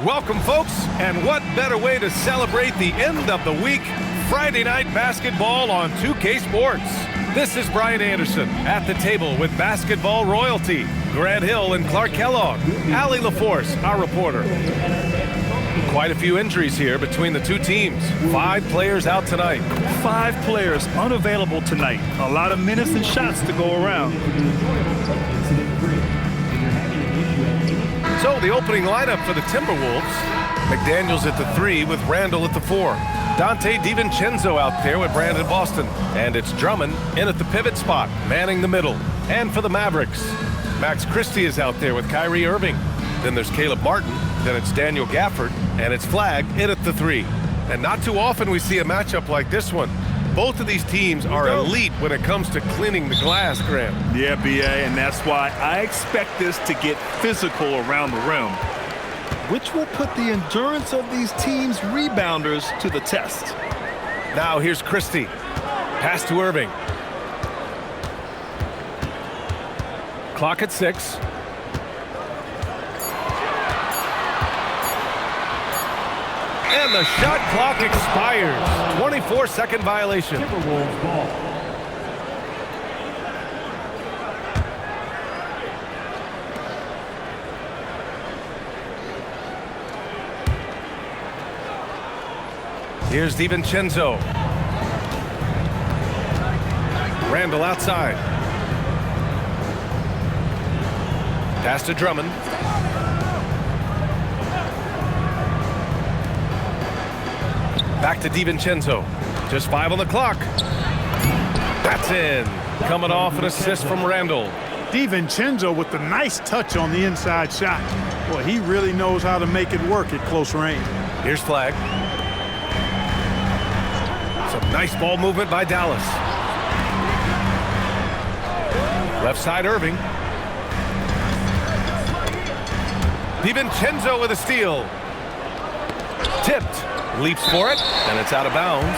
Welcome, folks, and what better way to celebrate the end of the week? Friday night basketball on 2K Sports. This is Brian Anderson at the table with basketball royalty. Grant Hill and Clark Kellogg. Allie LaForce, our reporter. Quite a few injuries here between the two teams. 5 players out tonight. 5 players unavailable tonight. A lot of minutes and shots to go around. So the opening lineup for the Timberwolves. McDaniels at the 3 with Randall at the 4. Dante DiVincenzo out there with Brandon Boston. And it's Drummond in at the pivot spot, manning the middle. And for the Mavericks, Max Christie is out there with Kyrie Irving. Then there's Caleb Martin. Then it's Daniel Gafford. And it's Flagg in at the 3. And not too often we see a matchup like this one. Both of these teams are elite when it comes to cleaning the glass, Graham. Yeah, B.A., and that's why I expect this to get physical around the rim, which will put the endurance of these teams' rebounders to the test. Now here's Christie. Pass to Irving. Clock at 6. And the shot clock expires. 24-second violation. Here's DiVincenzo. Randall outside. Pass to Drummond. Back to DiVincenzo. Just 5 on the clock. That's in. Coming off an assist from Randall. DiVincenzo with the nice touch on the inside shot. Boy, he really knows how to make it work at close range. Here's Flagg. Some nice ball movement by Dallas. Left side, Irving. DiVincenzo with a steal. Tipped. Leaps for it, and it's out of bounds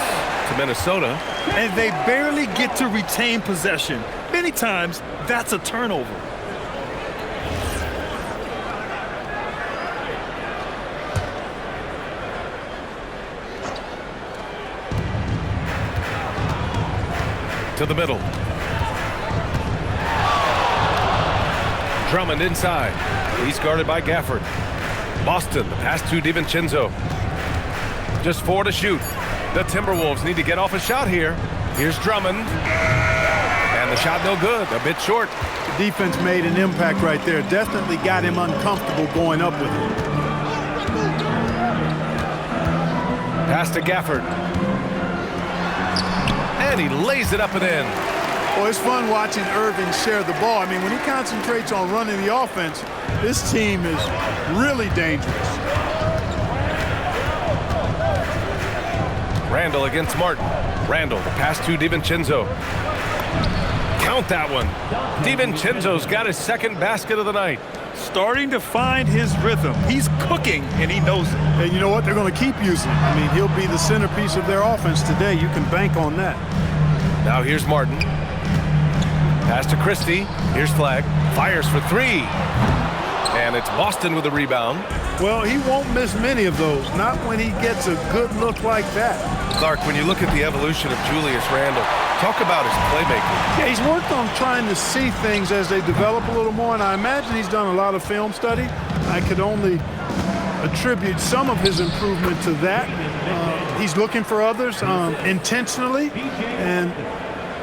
to Minnesota. And they barely get to retain possession. Many times, that's a turnover. To the middle. Drummond inside. He's guarded by Gafford. Boston, the pass to DiVincenzo. Just 4 to shoot. The Timberwolves need to get off a shot here. Here's Drummond. And the shot no good, a bit short. The defense made an impact right there. Definitely got him uncomfortable going up with it. Pass to Gafford. And he lays it up and in. Well, it's fun watching Irving share the ball. I mean, when he concentrates on running the offense, this team is really dangerous. Randall against Martin. Randall, the pass to DiVincenzo. Count that one. DiVincenzo's got his second basket of the night. Starting to find his rhythm. He's cooking, and he knows it. And you know what? They're going to keep using him. I mean, he'll be the centerpiece of their offense today. You can bank on that. Now here's Martin. Pass to Christie. Here's Flagg. Fires for 3. And it's Boston with the rebound. Well, he won't miss many of those. Not when he gets a good look like that. Clark, when you look at the evolution of Julius Randle, talk about his playmaking. Yeah, he's worked on trying to see things as they develop a little more, and I imagine he's done a lot of film study. I could only attribute some of his improvement to that. He's looking for others intentionally and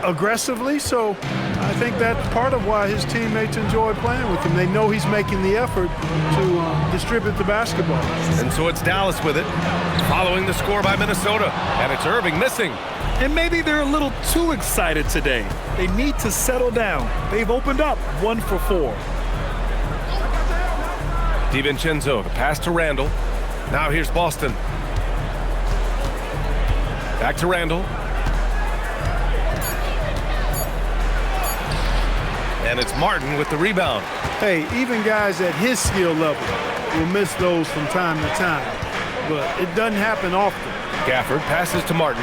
aggressively, so I think that's part of why his teammates enjoy playing with him. They know he's making the effort to distribute the basketball. And so it's Dallas with it, following the score by Minnesota, and it's Irving missing. And maybe they're a little too excited today. They need to settle down. They've opened up 1 for 4. DiVincenzo, the pass to Randall. Now here's Boston. Back to Randall. And it's Martin with the rebound. Hey, even guys at his skill level will miss those from time to time, but it doesn't happen often. Gafford passes to Martin.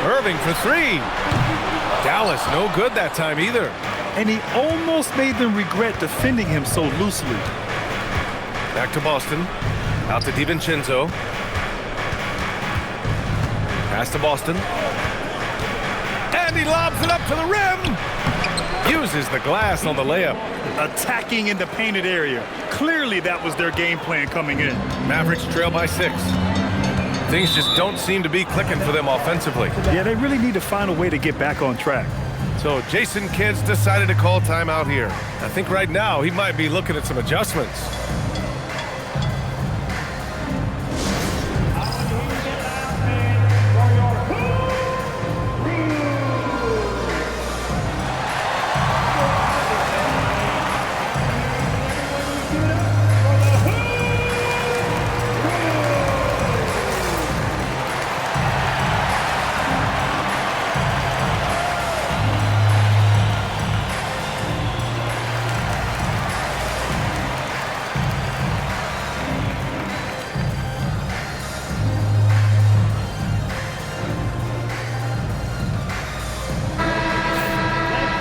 Irving for 3. Dallas no good that time either. And he almost made them regret defending him so loosely. Back to Boston. Out to DiVincenzo. Pass to Boston. And he lobs it up to the rim. Uses the glass on the layup. Attacking in the painted area. Clearly that was their game plan coming in. Mavericks trail by 6. Things just don't seem to be clicking for them offensively. Yeah, they really need to find a way to get back on track. So Jason Kidd's decided to call timeout here. I think right now he might be looking at some adjustments.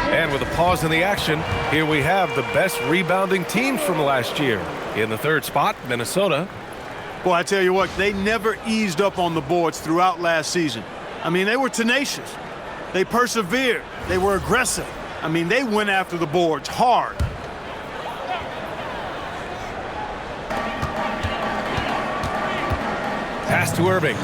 And with a pause in the action, here we have the best rebounding teams from last year. In the third spot, Minnesota. Boy, I tell you what, they never eased up on the boards throughout last season. I mean, they were tenacious. They persevered. They were aggressive. I mean, they went after the boards hard. Pass to Irving.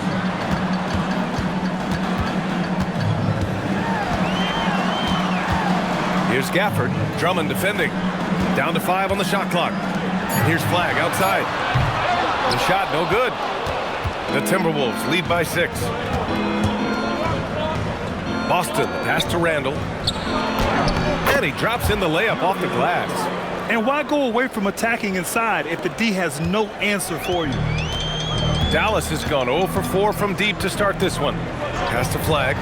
Here's Gafford. Drummond defending. Down to 5 on the shot clock. And here's Flagg outside. The shot no good. The Timberwolves lead by 6. Boston pass to Randall. And he drops in the layup off the glass. And why go away from attacking inside if the D has no answer for you? Dallas has gone 0 for 4 from deep to start this one. Pass to Flagg.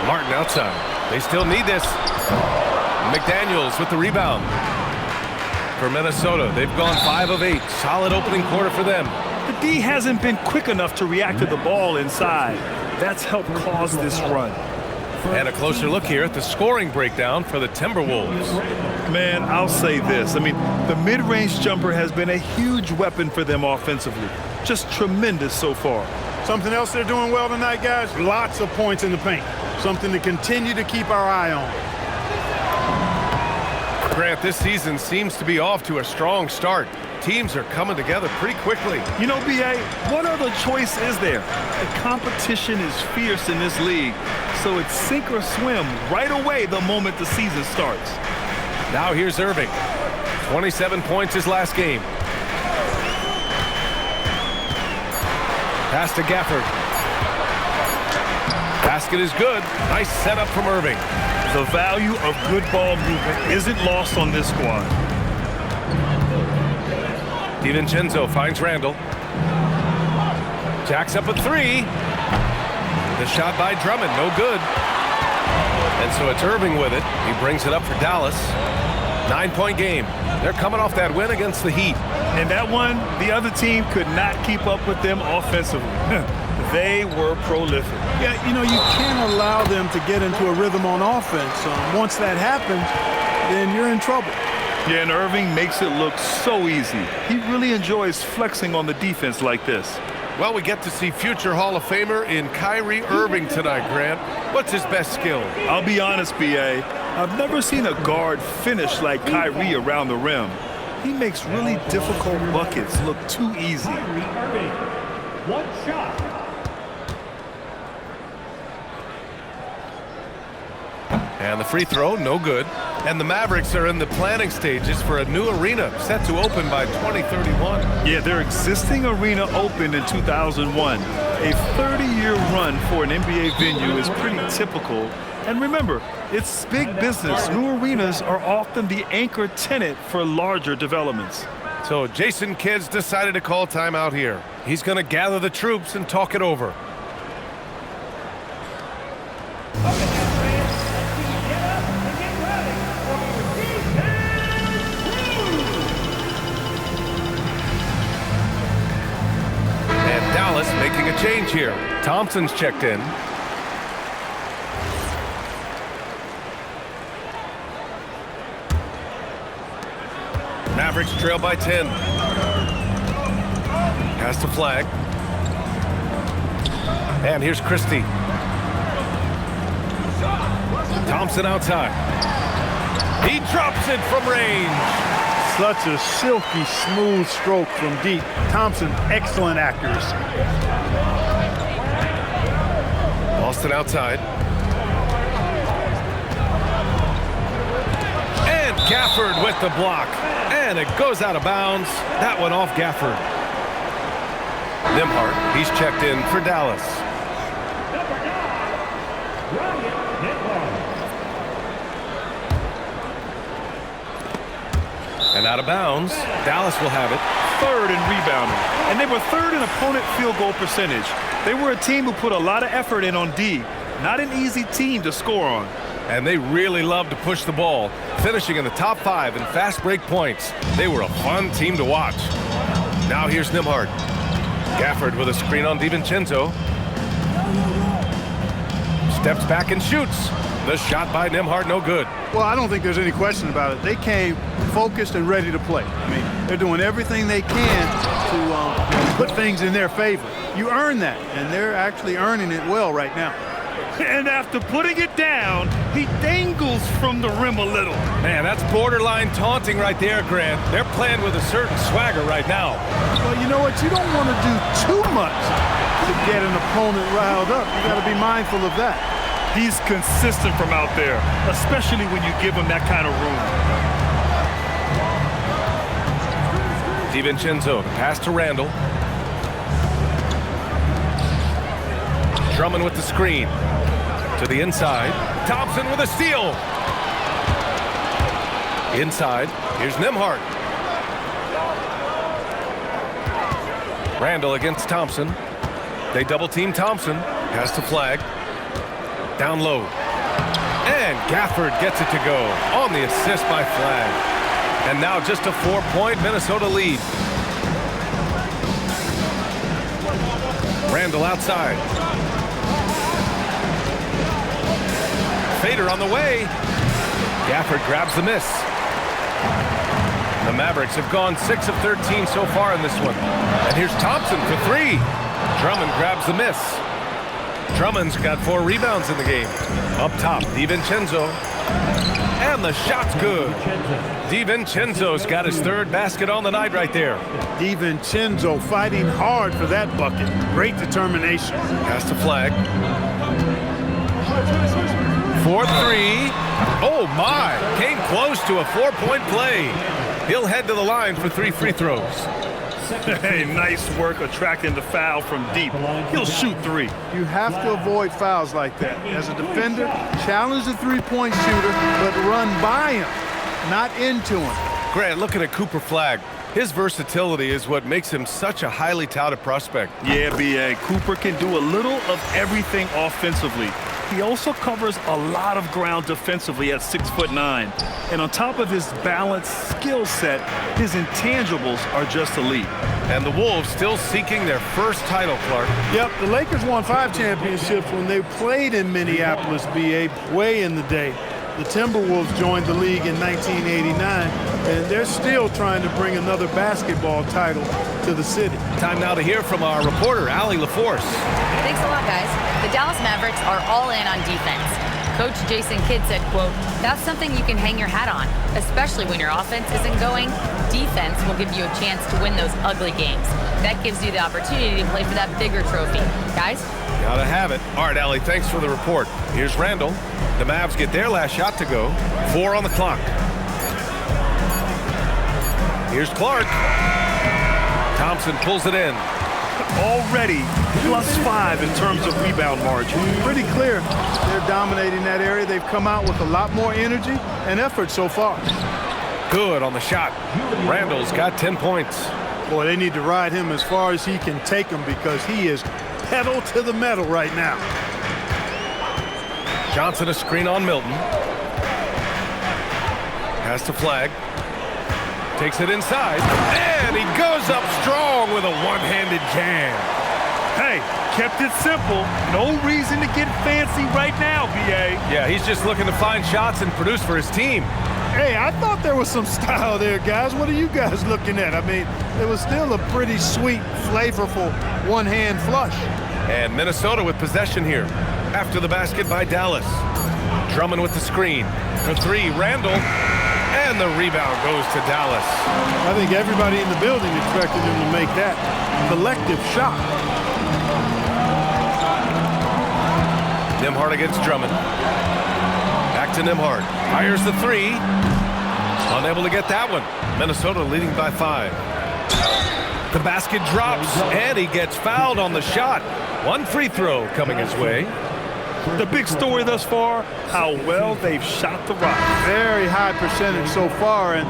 Martin outside. They still need this. McDaniels with the rebound. For Minnesota, they've gone 5 of 8. Solid opening quarter for them. The D hasn't been quick enough to react to the ball inside. That's helped cause this run. And a closer look here at the scoring breakdown for the Timberwolves. Man, I'll say this. I mean, the mid-range jumper has been a huge weapon for them offensively. Just tremendous so far. Something else they're doing well tonight, guys? Lots of points in the paint. Something to continue to keep our eye on. Grant, this season seems to be off to a strong start. Teams are coming together pretty quickly. You know, B.A., what other choice is there? The competition is fierce in this league, so it's sink or swim right away the moment the season starts. Now here's Irving. 27 points his last game. Pass to Gafford. Basket is good. Nice setup from Irving. The value of good ball movement isn't lost on this squad. DiVincenzo finds Randall. Jacks up a 3. The shot by Drummond, no good. And so it's Irving with it. He brings it up for Dallas. 9-point game. They're coming off that win against the Heat. And that one, the other team could not keep up with them offensively. They were prolific. Yeah, you know, you can't allow them to get into a rhythm on offense. Once that happens, then you're in trouble. Yeah, and Irving makes it look so easy. He really enjoys flexing on the defense like this. Well, we get to see future Hall of Famer in Kyrie Irving tonight, Grant. What's his best skill? I'll be honest, B.A., I've never seen a guard finish like Kyrie around the rim. He makes really difficult buckets look too easy. One shot. And the free throw, no good. And the Mavericks are in the planning stages for a new arena set to open by 2031. Yeah, their existing arena opened in 2001. A 30-year run for an NBA venue is pretty typical. And remember, it's big business. New arenas are often the anchor tenant for larger developments. So Jason Kidd's decided to call timeout here. He's going to gather the troops and talk it over. And Dallas making a change here. Thompson's checked in. Mavericks trail by 10. Pass to Flag. And here's Christie. Thompson outside. He drops it from range. Such a silky, smooth stroke from deep. Thompson, excellent accuracy. Boston outside. And Gafford with the block. And it goes out of bounds. That one off Gafford. Nembhard, he's checked in for Dallas. And out of bounds, Dallas will have it. Third in rebounding, and they were third in opponent field goal percentage. They were a team who put a lot of effort in on D. Not an easy team to score on. And they really love to push the ball, finishing in the top 5 in fast break points. They were a fun team to watch. Now here's Nembhard. Gafford with a screen on DiVincenzo. Steps back and shoots. The shot by Nembhard, no good. Well, I don't think there's any question about it. They came focused and ready to play. I mean, they're doing everything they can to put things in their favor. You earn that, and they're actually earning it well right now. And after putting it down, he dangles from the rim a little. Man, that's borderline taunting right there, Grant. They're playing with a certain swagger right now. Well, you know what? You don't want to do too much to get an opponent riled up. You got to be mindful of that. He's consistent from out there, especially when you give him that kind of room. DiVincenzo, pass to Randall. Drummond with the screen. To the inside. Thompson with a steal. Inside. Here's Nembhard. Randall against Thompson. They double team Thompson. Pass to Flag. Down low. And Gafford gets it to go on the assist by Flag. And now just a 4-point Minnesota lead. Randall outside. Fader on the way. Gafford grabs the miss. The Mavericks have gone 6 of 13 so far in this one. And here's Thompson for 3. Drummond grabs the miss. Drummond's got 4 rebounds in the game. Up top, DiVincenzo. And the shot's good. DiVincenzo's got his 3rd basket on the night right there. DiVincenzo fighting hard for that bucket. Great determination. Pass to Flag. 4-3. Oh, my. Came close to a 4-point play. He'll head to the line for 3 free throws. Hey, nice work attracting the foul from deep. He'll shoot 3. You have to avoid fouls like that. As a defender, challenge the three-point shooter, but run by him, not into him. Grant, looking at Cooper Flag. His versatility is what makes him such a highly touted prospect. Yeah, B.A. Cooper can do a little of everything offensively. He also covers a lot of ground defensively at 6'9". And on top of his balanced skill set, his intangibles are just elite. And the Wolves still seeking their first title, Clark. Yep, the Lakers won 5 championships when they played in Minneapolis, BA, way in the day. The Timberwolves joined the league in 1989, and they're still trying to bring another basketball title to the city. Time now to hear from our reporter, Allie LaForce. Thanks a lot, guys. The Dallas Mavericks are all in on defense. Coach Jason Kidd said, quote, "That's something you can hang your hat on, especially when your offense isn't going. Defense will give you a chance to win those ugly games. That gives you the opportunity to play for that bigger trophy. Guys?" Gotta have it. All right, Allie, thanks for the report. Here's Randall. The Mavs get their last shot to go. 4 on the clock. Here's Clark. Thompson pulls it in. Already +5 in terms of rebound margin. Pretty clear they're dominating that area. They've come out with a lot more energy and effort so far. Good on the shot. Randall's got 10 points. Boy, they need to ride him as far as he can take them because he is pedal to the metal right now. Johnson a screen on Milton. Pass to Flag. Takes it inside. And he goes up strong with a one-handed jam. Hey, kept it simple. No reason to get fancy right now, B.A. Yeah, he's just looking to find shots and produce for his team. Hey, I thought there was some style there, guys. What are you guys looking at? I mean, it was still a pretty sweet, flavorful one-hand flush. And Minnesota with possession here. After the basket by Dallas. Drummond with the screen. For three, Randall. And the rebound goes to Dallas. I think everybody in the building expected him to make that collective shot. Nembhard against Drummond. Back to Nembhard. Fires the three. Unable to get that one. Minnesota leading by 5. The basket drops, and he gets fouled on the shot. One free throw coming his way. The big story thus far, how well they've shot the rock. Very high percentage so far, and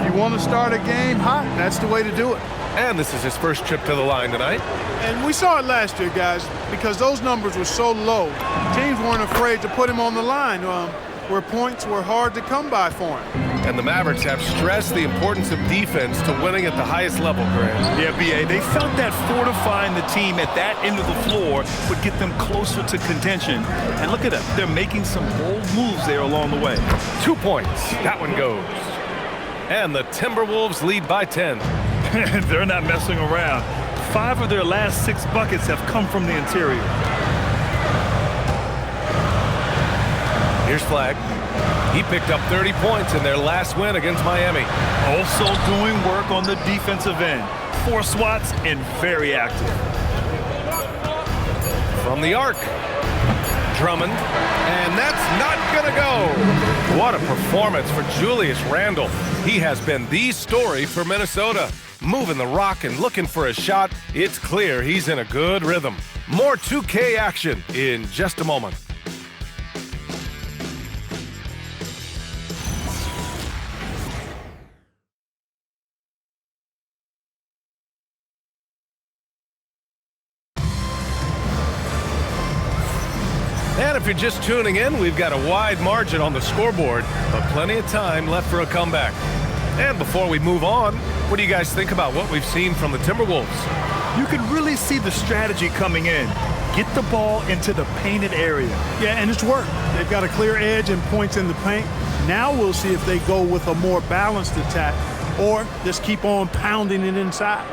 if you want to start a game hot, that's the way to do it. And this is his first trip to the line tonight. And we saw it last year, guys, because those numbers were so low. Teams weren't afraid to put him on the line where points were hard to come by for him. And the Mavericks have stressed the importance of defense to winning at the highest level, Grant. Yeah, B.A., they felt that fortifying the team at that end of the floor would get them closer to contention. And look at them. They're making some bold moves there along the way. 2 points. That one goes. And the Timberwolves lead by 10. They're not messing around. 5 of their last 6 buckets have come from the interior. Here's Flagg. He picked up 30 points in their last win against Miami. Also doing work on the defensive end. 4 swats and very active. From the arc. Drummond. And that's not going to go. What a performance for Julius Randle. He has been the story for Minnesota. Moving the rock and looking for a shot. It's clear he's in a good rhythm. More 2K action in just a moment. And if you're just tuning in, we've got a wide margin on the scoreboard, but plenty of time left for a comeback. And before we move on, what do you guys think about what we've seen from the Timberwolves? You can really see the strategy coming in. Get the ball into the painted area. Yeah, and it's worked. They've got a clear edge and points in the paint. Now we'll see if they go with a more balanced attack or just keep on pounding it inside.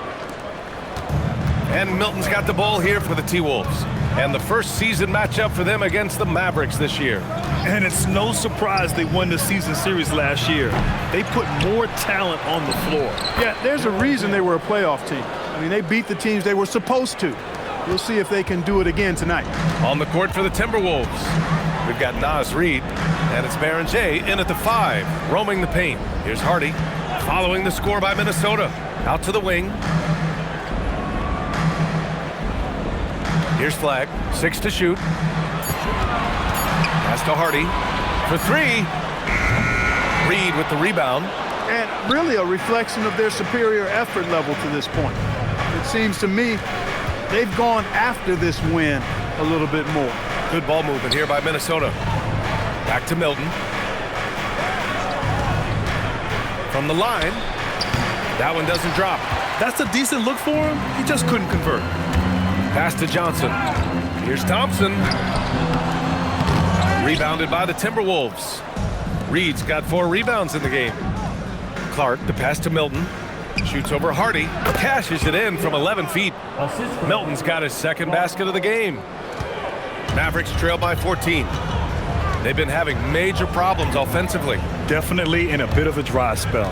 And Milton's got the ball here for the T-Wolves. And the first season matchup for them against the Mavericks this year. And it's no surprise they won the season series last year. They put more talent on the floor. Yeah, there's a reason they were a playoff team. I mean, they beat the teams they were supposed to. We'll see if they can do it again tonight. On the court for the Timberwolves, we've got Naz Reid, and it's Baron J in at the 5, roaming the paint. Here's Hardy, following the score by Minnesota. Out to the wing. Here's Flagg, 6 to shoot. Pass to Hardy for 3. Reid with the rebound. And really a reflection of their superior effort level to this point. It seems to me they've gone after this win a little bit more. Good ball movement here by Minnesota. Back to Milton. From the line. That one doesn't drop. That's a decent look for him. He just couldn't convert. Pass to Johnson. Here's Thompson. Rebounded by the Timberwolves. Reed's got 4 rebounds in the game. Clark, the pass to Milton. Shoots over Hardy. Cashes it in from 11 feet. Milton's got his second basket of the game. Mavericks trail by 14. They've been having major problems offensively. Definitely in a bit of a dry spell.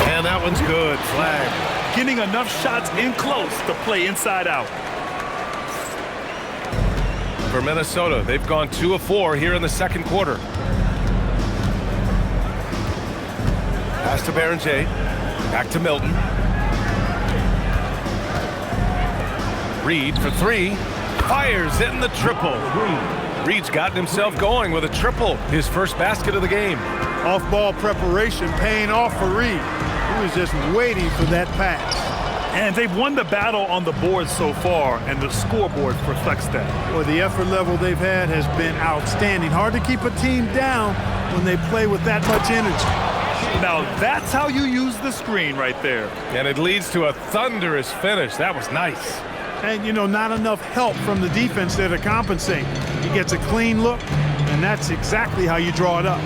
And that one's good. Flag. Getting enough shots in close to play inside out. For Minnesota, they've gone 2 of 4 here in the second quarter. Pass to Baron J. Back to Milton. Reid for 3. Fires in the triple. Reid's gotten himself going with a triple. His first basket of the game. Off-ball preparation paying off for Reid. He was just waiting for that pass. And they've won the battle on the board so far, and the scoreboard reflects that. Well, the effort level they've had has been outstanding. Hard to keep a team down when they play with that much energy. Now, that's how you use the screen right there. And it leads to a thunderous finish. That was nice. And, you know, not enough help from the defense there to compensate. He gets a clean look, and that's exactly how you draw it up.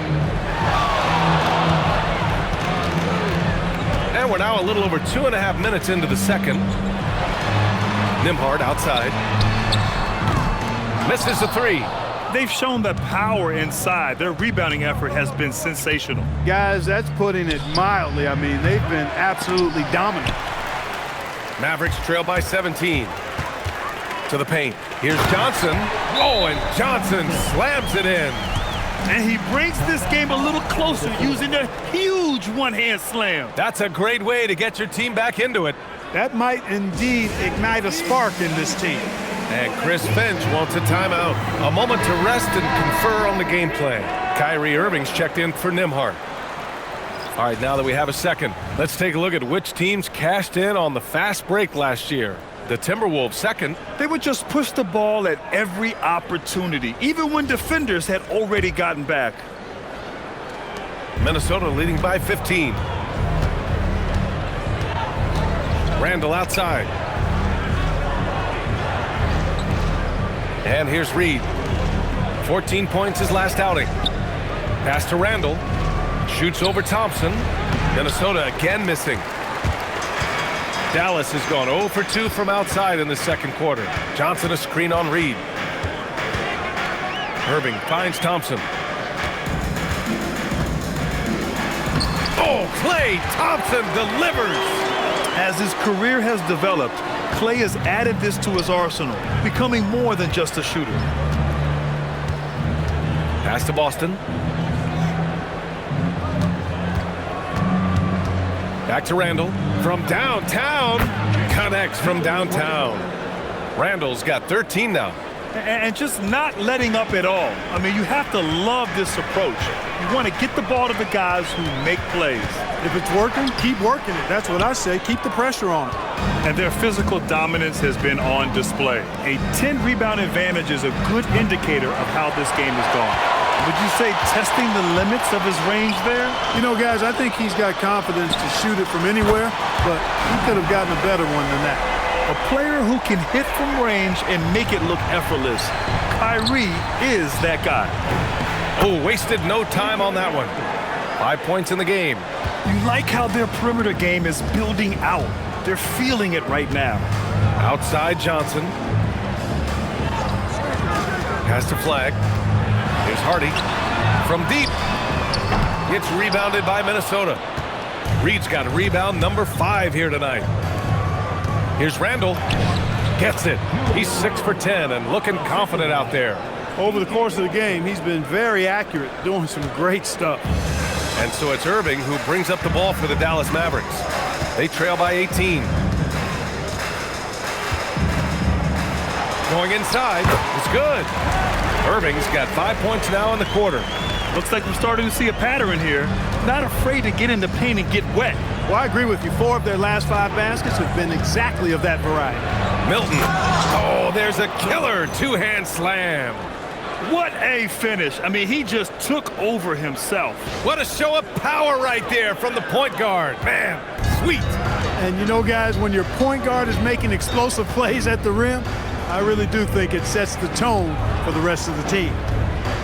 And we're now a little over 2.5 minutes into the second. Nembhard outside. Misses the three. They've shown the power inside. Their rebounding effort has been sensational. Guys, that's putting it mildly. I mean, they've been absolutely dominant. Mavericks trail by 17. To the paint. Here's Johnson. Oh, and Johnson slams it in. And he brings this game a little closer using a huge one-hand slam. That's a great way to get your team back into it. That might indeed ignite a spark in this team. And Chris Finch wants a timeout. A moment to rest and confer on the game plan. Kyrie Irving's checked in for Nembhard. All right, now that we have a second, let's take a look at which teams cashed in on the fast break last year. The Timberwolves second. They would just push the ball at every opportunity, even when defenders had already gotten back. Minnesota leading by 15. Randall outside. And here's Reed. 14 points his last outing. Pass to Randall. Shoots over Thompson. Minnesota again missing. Dallas has gone 0 for 2 from outside in the second quarter. Johnson a screen on Reed. Irving finds Thompson. Oh, Klay Thompson delivers. As his career has developed, Klay has added this to his arsenal, becoming more than just a shooter. Pass to Boston. Back to Randall. From downtown. Connects from downtown. Randall's got 13 now. And just not letting up at all. I mean, you have to love this approach. You want to get the ball to the guys who make plays. If it's working, keep working it. That's what I say. Keep the pressure on. And their physical dominance has been on display. A 10-rebound advantage is a good indicator of how this game has gone. Would you say testing the limits of his range there? You know, guys, I think he's got confidence to shoot it from anywhere, but he could have gotten a better one than that. A player who can hit from range and make it look effortless. Kyrie is that guy. Oh, wasted no time on that one. 5 points in the game. You like how their perimeter game is building out. They're feeling it right now. Outside Johnson. Pass to Flag. Here's Hardy. From deep. It's rebounded by Minnesota. Reed's got a rebound number 5 here tonight. Here's Randall. Gets it. He's 6 for 10 and looking confident out there. Over the course of the game, he's been very accurate, doing some great stuff. And so it's Irving who brings up the ball for the Dallas Mavericks. They trail by 18. Going inside. It's good. Irving's got 5 points now in the quarter. Looks like we're starting to see a pattern here. Not afraid to get in the paint and get wet. Well, I agree with you. 4 of their last 5 baskets have been exactly of that variety. Milton. Oh, there's a killer two-hand slam. What a finish. I mean, he just took over himself. What a show of power right there from the point guard. Man, sweet. And you know, guys, when your point guard is making explosive plays at the rim, I really do think it sets the tone for the rest of the team.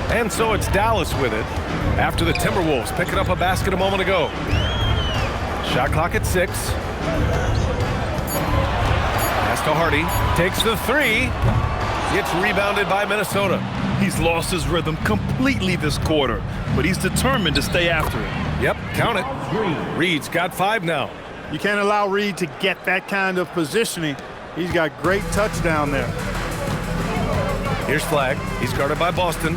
And so it's Dallas with it after the Timberwolves picking up a basket a moment ago. Shot clock at 6. Pass to Hardy. Takes the 3. Gets rebounded by Minnesota. He's lost his rhythm completely this quarter, but he's determined to stay after it. Yep, count it. Reed's got 5 now. You can't allow Reed to get that kind of positioning. He's got great touch down there. Here's Flag. He's guarded by Boston.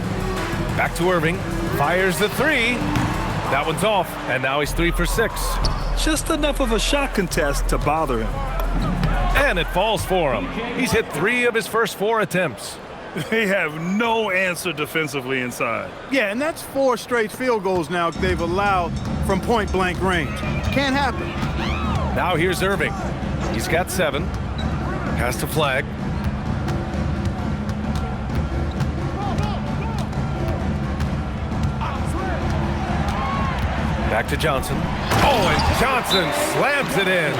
Back to Irving. Fires the 3. That one's off, and now he's 3 for 6. Just enough of a shot contest to bother him. And it falls for him. He's hit 3 of his first 4 attempts. They have no answer defensively inside. Yeah, and that's 4 straight field goals now they've allowed from point-blank range. Can't happen. Now here's Irving. He's got 7. Pass to Flag. Back to Johnson. Oh, and Johnson slams it in.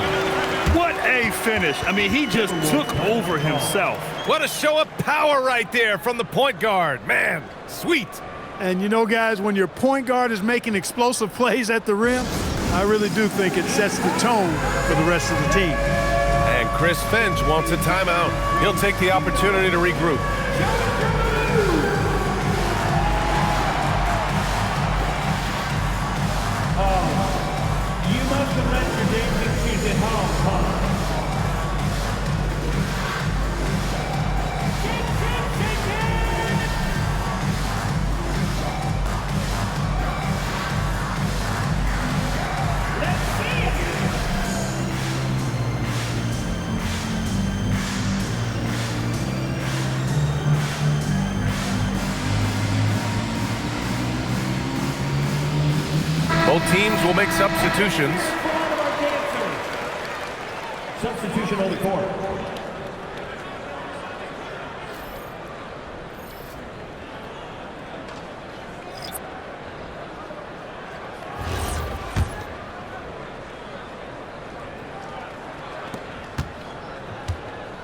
What a finish. I mean, he just took over himself. What a show of power right there from the point guard. Man, sweet. And you know, guys, when your point guard is making explosive plays at the rim, I really do think it sets the tone for the rest of the team. And Chris Finch wants a timeout. He'll take the opportunity to regroup. You must have left your dancing shoes at home, huh? Both teams will make substitutions. Substitution on the court.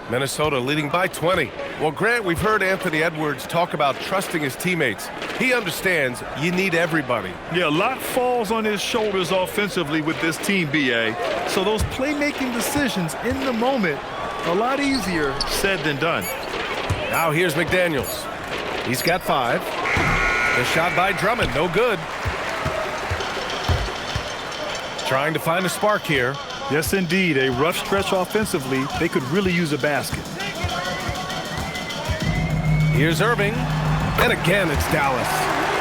Minnesota leading by 20. Well, Grant, we've heard Anthony Edwards talk about trusting his teammates. He understands you need everybody. Yeah, a lot falls on his shoulders offensively with this team, B.A. So those playmaking decisions in the moment, a lot easier said than done. Now here's McDaniels. He's got 5. The shot by Drummond, no good. Trying to find a spark here. Yes, indeed. A rough stretch offensively. They could really use a basket. Here's Irving. And again, it's Dallas.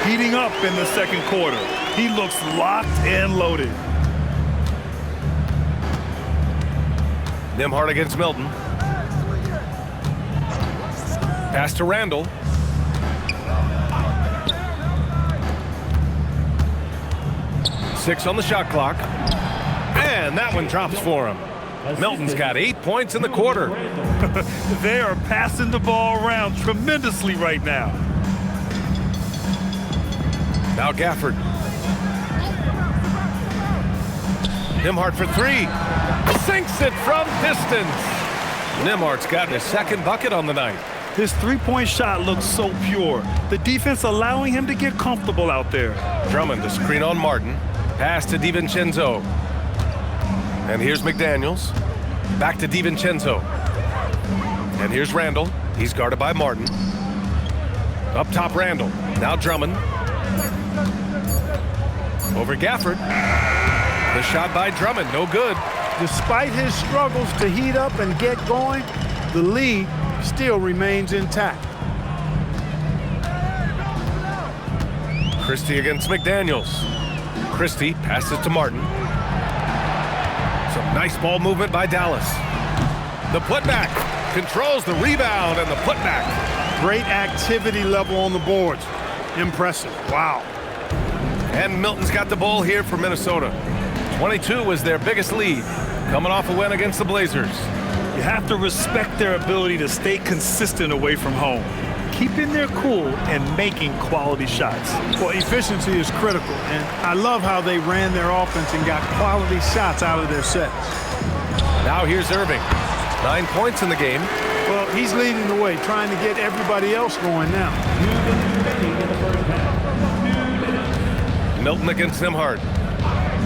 Heating up in the second quarter. He looks locked and loaded. Nembhard against Milton. Pass to Randall. Six on the shot clock. And that one drops for him. Milton's got 8 points in the quarter. They are passing the ball around tremendously right now. Now Gafford. Nembhard for 3. Sinks it from distance. Nembhard's gotten his second bucket on the night. His three-point shot looks so pure. The defense allowing him to get comfortable out there. Drummond to screen on Martin. Pass to DiVincenzo. And here's McDaniels. Back to DiVincenzo. And here's Randall. He's guarded by Martin. Up top, Randall. Now Drummond. Over Gafford. The shot by Drummond, no good. Despite his struggles to heat up and get going, the lead still remains intact. Christie against McDaniels. Christie passes to Martin. Some nice ball movement by Dallas. The putback controls the rebound and the putback. Great activity level on the boards. Impressive. Wow. And Milton's got the ball here for Minnesota. 22 was their biggest lead, coming off a win against the Blazers. You have to respect their ability to stay consistent away from home, keeping their cool and making quality shots. Well, efficiency is critical, and I love how they ran their offense and got quality shots out of their sets. Now here's Irving. 9 points in the game. Well, he's leading the way, trying to get everybody else going now. Milton against Nembhard.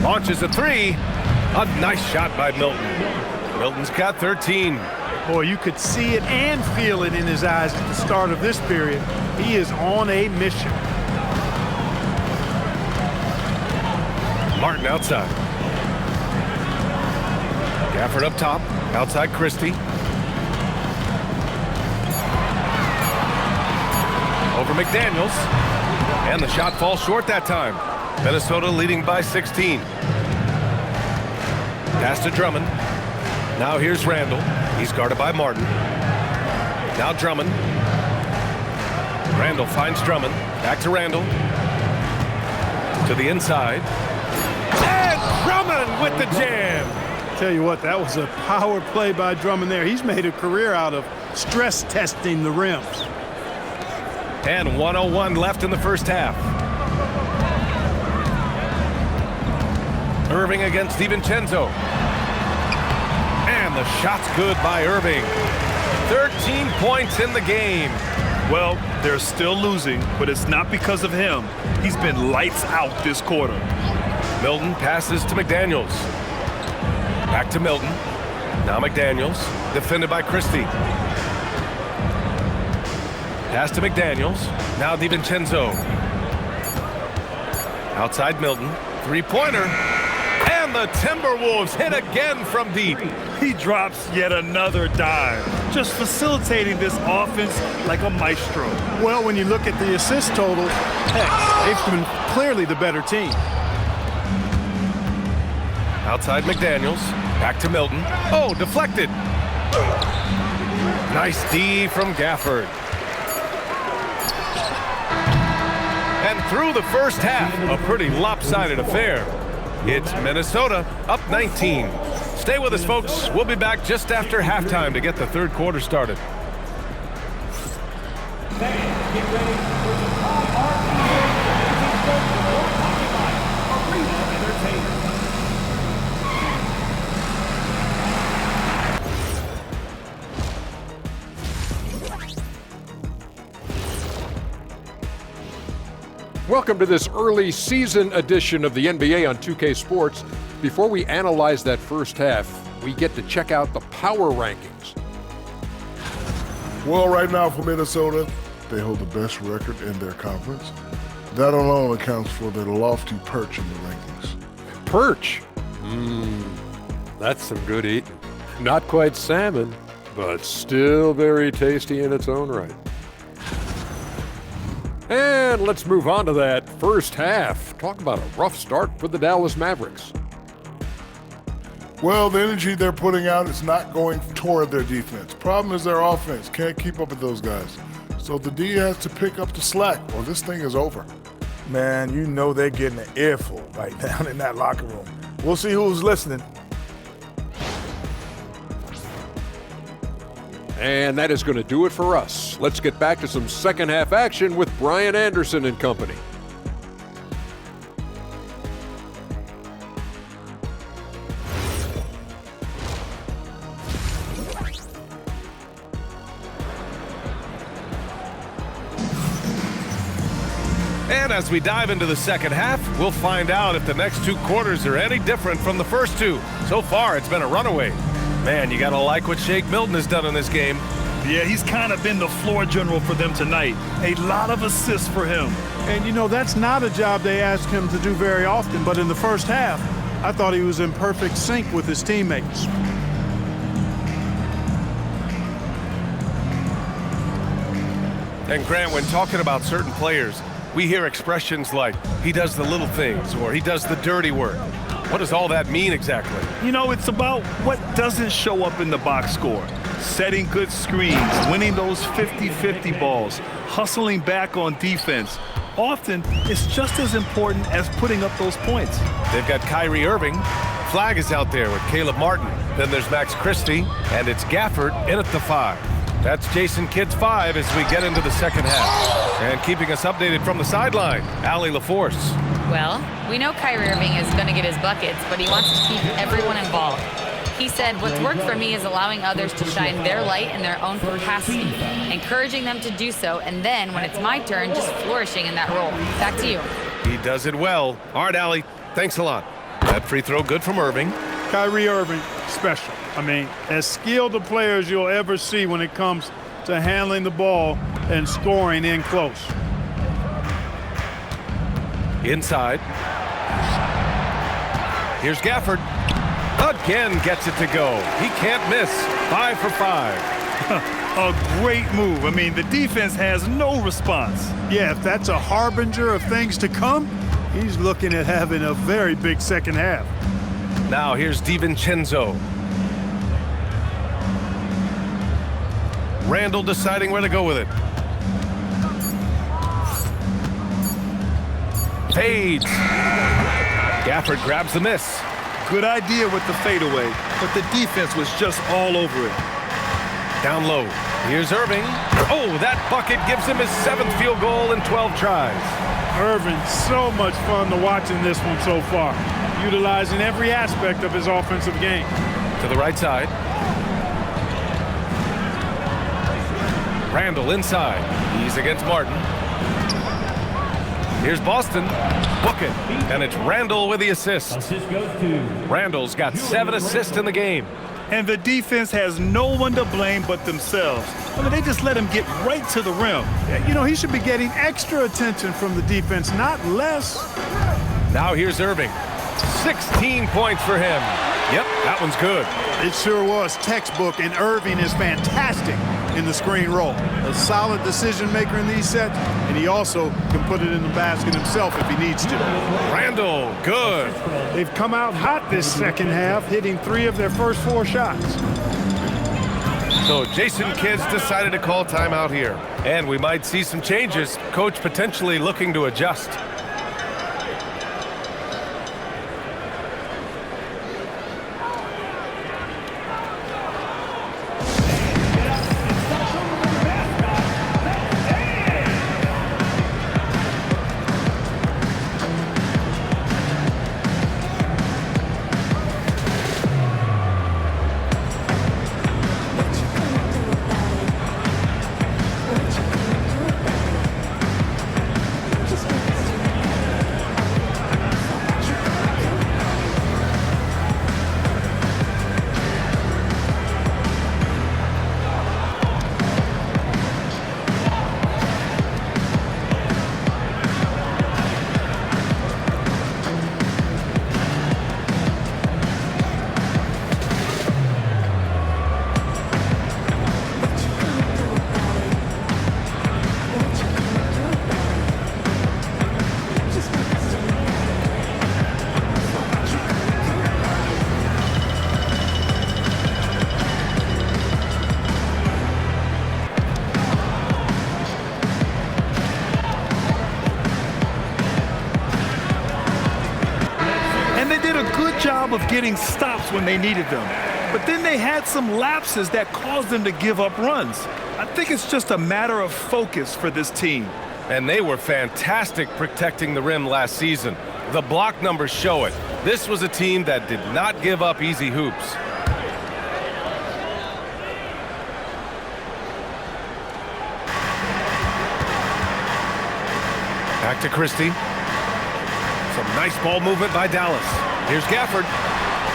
Launches a 3. A nice shot by Milton. Milton's got 13. Boy, you could see it and feel it in his eyes at the start of this period. He is on a mission. Martin outside. Gafford up top. Outside Christie. Over McDaniels. And the shot falls short that time. Minnesota leading by 16. Pass to Drummond. Now here's Randall. He's guarded by Martin. Now Drummond. Randall finds Drummond. Back to Randall. To the inside. And Drummond with the jam. Tell you what, that was a power play by Drummond there. He's made a career out of stress testing the rims. And 1:01 left in the first half. Irving against DiVincenzo. the shot's good by Irving. 13 points in the game. Well, they're still losing, but it's not because of him. He's been lights out this quarter. Milton passes to McDaniels. Back to Milton. Now McDaniels, defended by Christie. Pass to McDaniels. Now DiVincenzo. Outside Milton. Three-pointer. And the Timberwolves hit again from deep. He drops yet another dive, just facilitating this offense like a maestro. Well, when you look at the assist total, heck, they've been clearly the better team. Outside McDaniels. Back to Milton. Oh, deflected. Nice D from Gafford. And through the first half, a pretty lopsided affair. It's Minnesota up 19. Stay with us, folks. We'll be back just after halftime to get the third quarter started. Fans, get ready for the top Arena Entertainment. Welcome to this early season edition of the NBA on 2K Sports. Before we analyze that first half, we get to check out the power rankings. Well, right now for Minnesota, they hold the best record in their conference. That alone accounts for their lofty perch in the rankings. Perch? That's some good eating. Not quite salmon, but still very tasty in its own right. And let's move on to that first half. Talk about a rough start for the Dallas Mavericks. Well, the energy they're putting out is not going toward their defense. Problem is their offense can't keep up with those guys. So the D has to pick up the slack or this thing is over. Man, you know they're getting an earful right down in that locker room. We'll see who's listening. And that is going to do it for us. Let's get back to some second half action with Brian Anderson and company. And as we dive into the second half, we'll find out if the next two quarters are any different from the first two. So far, it's been a runaway. Man, you got to like what Shake Milton has done in this game. Yeah, he's kind of been the floor general for them tonight. A lot of assists for him. And, you know, that's not a job they ask him to do very often, but in the first half, I thought he was in perfect sync with his teammates. And Grant, when talking about certain players, we hear expressions like, he does the little things, or he does the dirty work. What does all that mean exactly? You know, it's about what doesn't show up in the box score. Setting good screens, winning those 50-50 balls, hustling back on defense. Often, it's just as important as putting up those points. They've got Kyrie Irving. Flag is out there with Caleb Martin. Then there's Max Christie, and it's Gafford in at the 5. That's Jason Kidd's 5 as we get into the second half. And keeping us updated from the sideline, Allie LaForce. Well, we know Kyrie Irving is going to get his buckets, but he wants to keep everyone involved. He said, what's worked for me is allowing others to shine their light in their own capacity, encouraging them to do so, and then when it's my turn, just flourishing in that role. Back to you. He does it well. All right, Allie, thanks a lot. That free throw good from Irving. Kyrie Irving, special. I mean, as skilled a player as you'll ever see when it comes to handling the ball and scoring in close. Inside. Here's Gafford. Again gets it to go. He can't miss. 5 for 5. A great move. I mean, the defense has no response. Yeah, if that's a harbinger of things to come, he's looking at having a very big second half. Now here's DiVincenzo. Randall deciding where to go with it. Fades. Gafford grabs the miss. Good idea with the fadeaway, but the defense was just all over it. Down low. Here's Irving. Oh, that bucket gives him his 7th field goal in 12 tries. Irving, so much fun to watch in this one so far, utilizing every aspect of his offensive game. To the right side. Randall inside. He's against Martin. Here's Boston. Book it. And it's Randall with the assist. Assist goes to Randall's got 7 assists in the game. And the defense has no one to blame but themselves. I mean, they just let him get right to the rim. You know, he should be getting extra attention from the defense, not less. Now here's Irving. 16 points for him. Yep, that one's good. It sure was textbook, and Irving is fantastic in the screen roll. A solid decision maker in these sets, and he also can put it in the basket himself if he needs to. Randall, good. They've come out hot this second half, hitting 3 of their first 4 shots. So Jason Kidd's decided to call timeout here. And we might see some changes. Coach potentially looking to adjust. Of getting stops when they needed them. But then they had some lapses that caused them to give up runs. I think it's just a matter of focus for this team. And they were fantastic protecting the rim last season. The block numbers show it. This was a team that did not give up easy hoops. Back to Christie. Some nice ball movement by Dallas. Here's Gafford.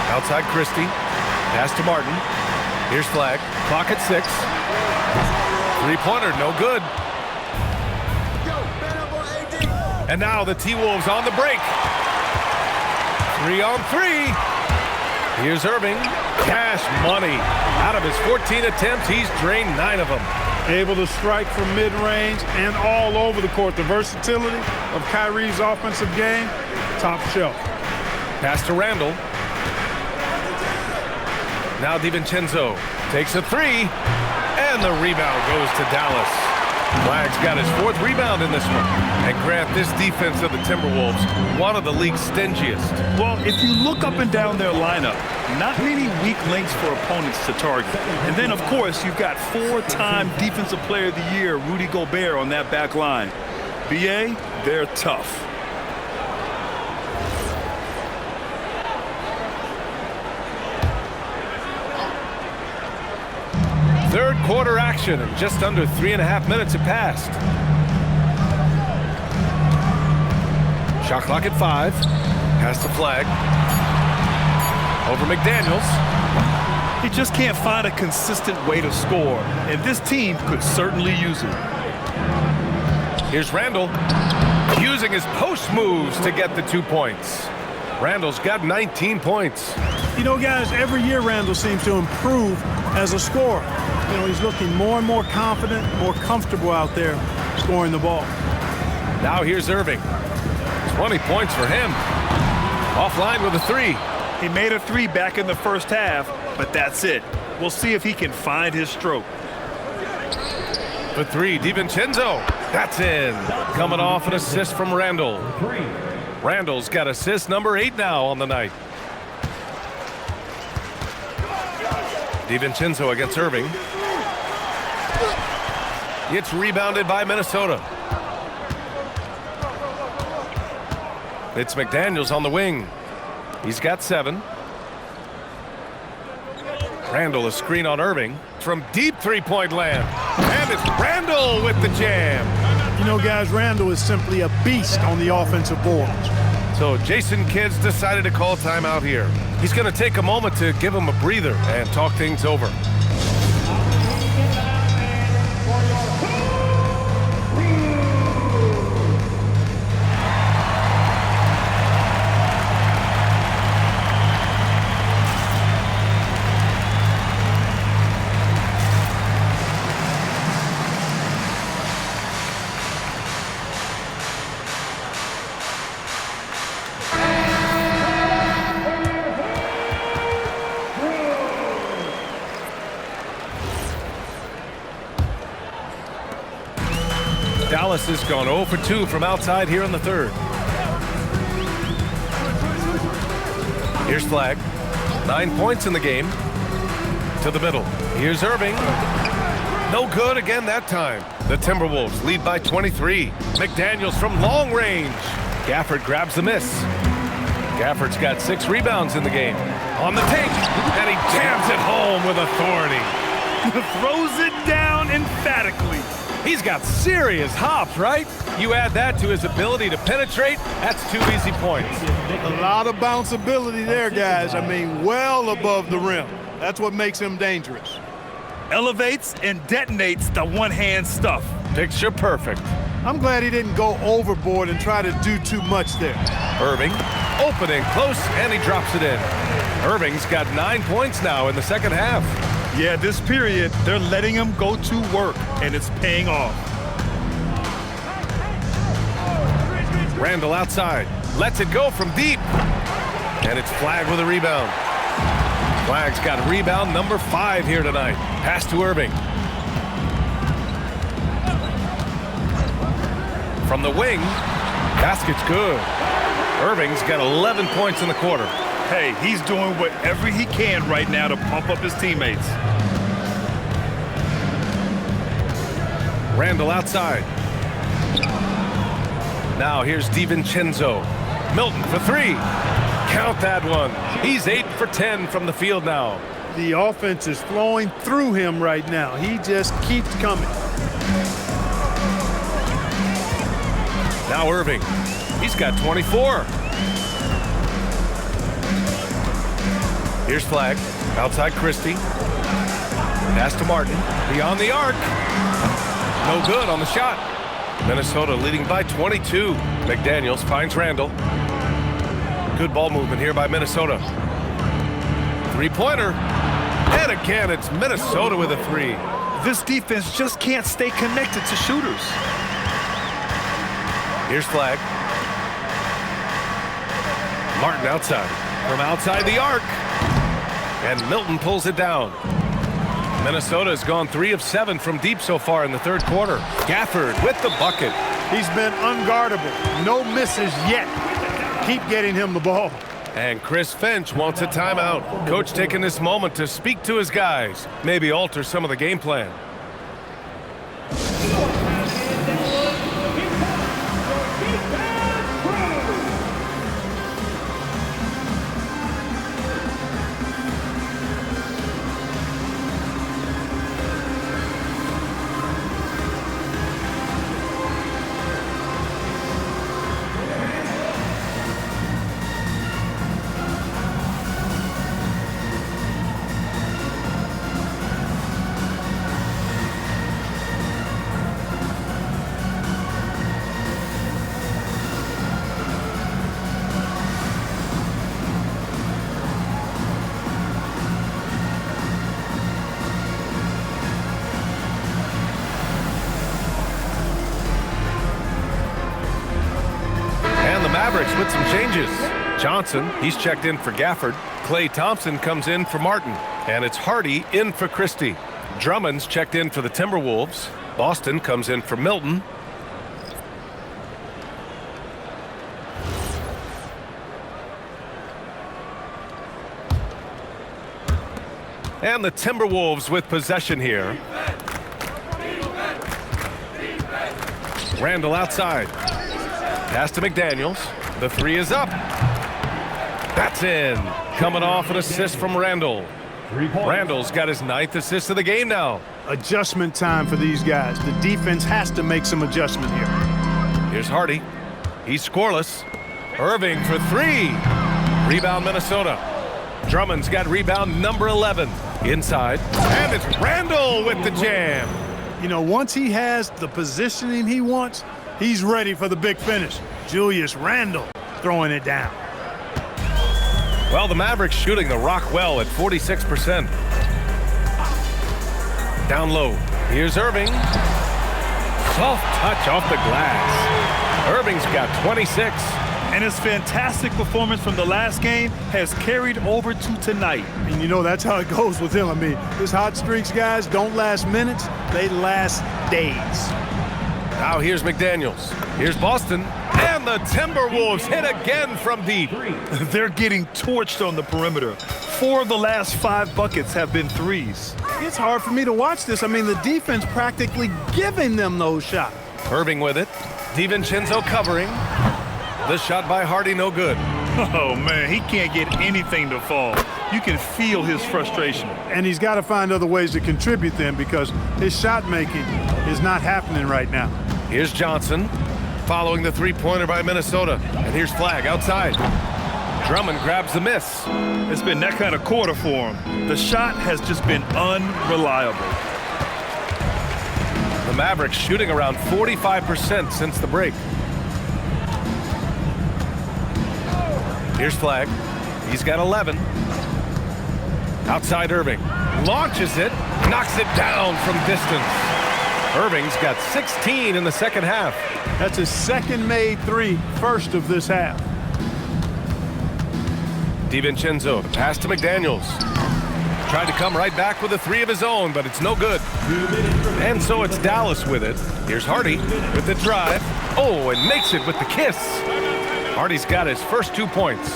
Outside Christie. Pass to Martin. Here's Flagg. Clock at 6. 3-pointer, no good. And now the T-Wolves on the break. 3 on 3. Here's Irving. Cash money. Out of his 14 attempts, he's drained 9 of them. Able to strike from mid-range and all over the court. The versatility of Kyrie's offensive game, top shelf. Pass to Randall. Now DiVincenzo takes a 3, and the rebound goes to Dallas. Flagg's got his 4th rebound in this one. And Grant, this defense of the Timberwolves, one of the league's stingiest. Well, if you look up and down their lineup, not many weak links for opponents to target. And then, of course, you've got 4-time Defensive Player of the Year, Rudy Gobert, on that back line. BA, they're tough. Third quarter action, and just under 3.5 minutes have passed. Shot clock at 5. Pass to Flagg. Over McDaniels. He just can't find a consistent way to score, and this team could certainly use it. Here's Randall, using his post moves to get the 2 points. Randall's got 19 points. You know, guys, every year Randall seems to improve as a scorer. You know, he's looking more and more confident, more comfortable out there scoring the ball. Now here's Irving. 20 points for him. Offline with a 3. He made a 3 back in the first half, but that's it. We'll see if he can find his stroke. For 3, DiVincenzo. That's in. Coming off an assist from Randall. Randall's got assist number 8 now on the night. DiVincenzo against Irving. It's rebounded by Minnesota. It's McDaniels on the wing. He's got 7. Randall a screen on Irving from deep three-point land. And it's Randall with the jam. You know, guys, Randall is simply a beast on the offensive boards. So Jason Kidd's decided to call timeout here. He's going to take a moment to give him a breather and talk things over. Dallas has gone 0 for 2 from outside here in the third. Here's Flagg. 9 points in the game. To the middle. Here's Irving. No good again that time. The Timberwolves lead by 23. McDaniels from long range. Gafford grabs the miss. Gafford's got 6 rebounds in the game. On the take, and he jams it home with authority. Throws it down emphatically. He's got serious hops, right? You add that to his ability to penetrate, that's 2 easy points. A lot of bounceability there, guys. I mean, well above the rim. That's what makes him dangerous. Elevates and detonates the one-hand stuff. Picture perfect. I'm glad he didn't go overboard and try to do too much there. Irving, opening close, and he drops it in. Irving's got 9 points now in the second half. Yeah, this period, they're letting him go to work, and it's paying off. Randall outside, lets it go from deep. And it's Flagg with a rebound. Flagg's got rebound number 5 here tonight. Pass to Irving. From the wing, basket's good. Irving's got 11 points in the quarter. Hey, he's doing whatever he can right now to pump up his teammates. Randall outside. Now here's DiVincenzo. Milton for 3. Count that one. He's 8 for 10 from the field now. The offense is flowing through him right now. He just keeps coming. Now Irving. He's got 24. Here's Flagg. Outside Christie. Pass to Martin. Beyond the arc. No good on the shot. Minnesota leading by 22. McDaniels finds Randall. Good ball movement here by Minnesota. Three-pointer. And again, it's Minnesota with a 3. This defense just can't stay connected to shooters. Here's Flagg. Martin outside. From outside the arc. And Milton pulls it down. Minnesota has gone 3 of 7 from deep so far in the third quarter. Gafford with the bucket. He's been unguardable. No misses yet. Keep getting him the ball. And Chris Finch wants a timeout. Coach taking this moment to speak to his guys. Maybe alter some of the game plan. Mavericks with some changes. Johnson, he's checked in for Gafford. Klay Thompson comes in for Martin. And it's Hardy in for Christie. Drummond's checked in for the Timberwolves. Boston comes in for Milton. And the Timberwolves with possession here. Randall outside. Pass to McDaniels. The 3 is up. That's in. Coming off an assist from Randall. Randall's got his 9th assist of the game now. Adjustment time for these guys. The defense has to make some adjustment here. Here's Hardy. He's scoreless. Irving for 3. Rebound Minnesota. Drummond's got rebound number 11. Inside. And it's Randall with the jam. You know, once he has the positioning he wants, he's ready for the big finish. Julius Randle throwing it down. Well, the Mavericks shooting the rock well at 46%. Down low. Here's Irving. Soft touch off the glass. Irving's got 26. And his fantastic performance from the last game has carried over to tonight. And you know, that's how it goes with him. I mean, his hot streaks, guys, don't last minutes. They last days. Now here's McDaniels. Here's Boston. And the Timberwolves hit again from deep. They're getting torched on the perimeter. 4 of the last 5 buckets have been threes. It's hard for me to watch this. I mean, the defense practically giving them those shots. Irving with it. DiVincenzo covering. The shot by Hardy, no good. Oh, man, he can't get anything to fall. You can feel his frustration. And he's got to find other ways to contribute then, because his shot making is not happening right now. Here's Johnson following the three-pointer by Minnesota. And here's Flag outside. Drummond grabs the miss. It's been that kind of quarter for him. The shot has just been unreliable. The Mavericks shooting around 45% since the break. Here's Flag. He's got 11. Outside Irving. Launches it. Knocks it down from distance. Irving's got 16 in the second half. That's his second made 3, first of this half. DiVincenzo, the pass to McDaniels. Tried to come right back with a 3 of his own, but it's no good. And so it's Dallas with it. Here's Hardy with the drive. Oh, and makes it with the kiss. Hardy's got his first 2 points.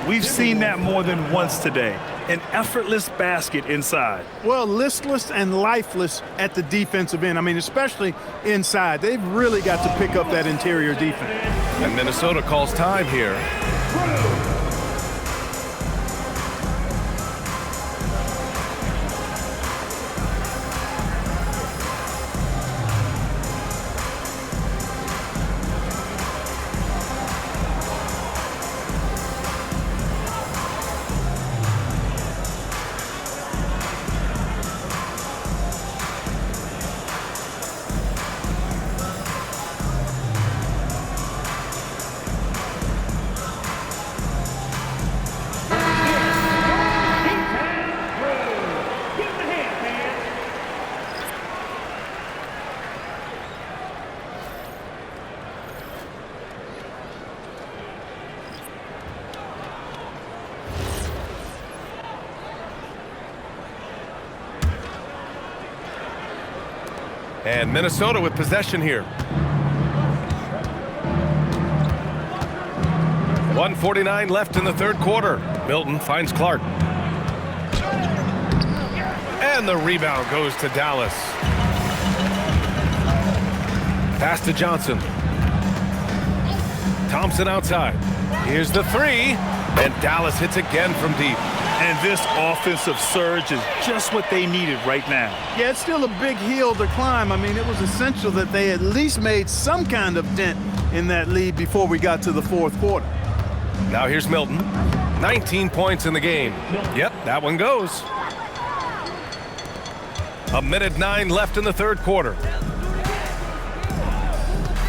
We've seen that more than once today. An effortless basket inside. Well, listless and lifeless at the defensive end. I mean, especially inside. They've really got to pick up that interior defense. And Minnesota calls time here. And Minnesota with possession here. 1:49 left in the third quarter. Milton finds Clark. And the rebound goes to Dallas. Pass to Johnson. Thompson outside. Here's the 3. And Dallas hits again from deep. And this offensive surge is just what they needed right now. Yeah, it's still a big hill to climb. I mean, it was essential that they at least made some kind of dent in that lead before we got to the fourth quarter. Now here's Milton. 19 points in the game. Yep, that one goes. 1:09 left in the third quarter.